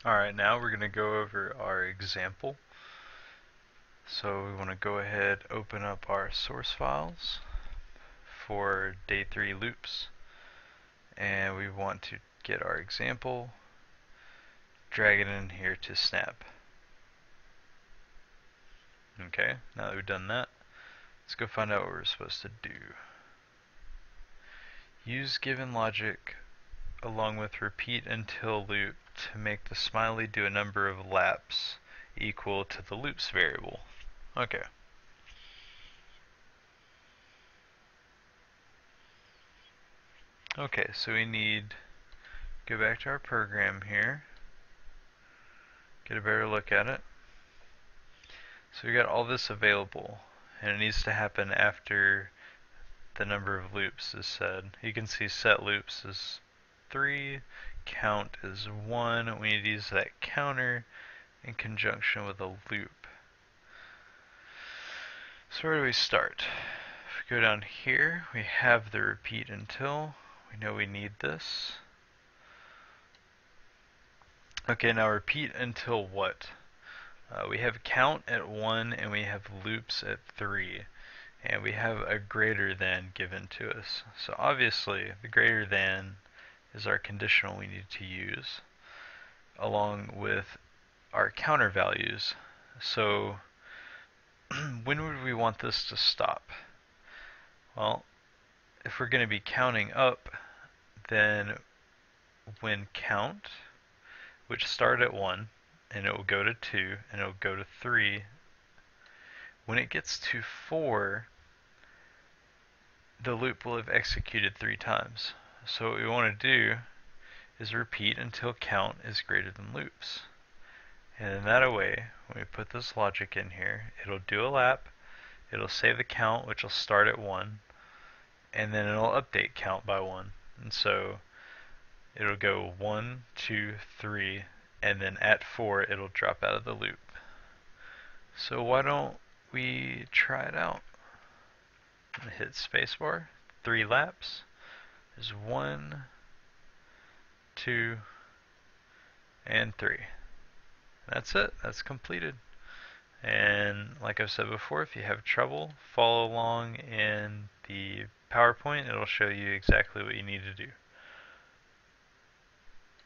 Alright, now we're going to go over our example. So we want to go ahead, open up our source files for day 3 loops, and we want to get our example, drag it in here to snap. Okay, now that we've done that, let's go find out what we're supposed to do. Use given logic along with repeat until loop to make the smiley do a number of laps equal to the loops variable. Okay. Okay, so we need go back to our program here, get a better look at it. So we got all this available, and it needs to happen after the number of loops is said. You can see set loops is 3, count is 1. We need to use that counter in conjunction with a loop. So where do we start? If we go down here, we have the repeat until. We know we need this. Okay, now repeat until what? We have count at 1 and we have loops at 3. And we have a greater than given to us. So obviously the greater than is our conditional we need to use along with our counter values. So when would we want this to stop? Well, if we're going to be counting up, then when count, which start at 1, and it will go to 2, and it will go to 3, when it gets to 4, the loop will have executed 3 times. So what we want to do is repeat until count is greater than loops. And in that way, when we put this logic in here, it'll do a lap, it'll save the count, which will start at 1, and then it'll update count by 1. And so it'll go 1, 2, 3, and then at 4 it'll drop out of the loop. So why don't we try it out? I'm gonna hit spacebar, 3 laps. There's 1, 2, and 3. That's it, that's completed. And like I've said before, if you have trouble, follow along in the PowerPoint. It'll show you exactly what you need to do.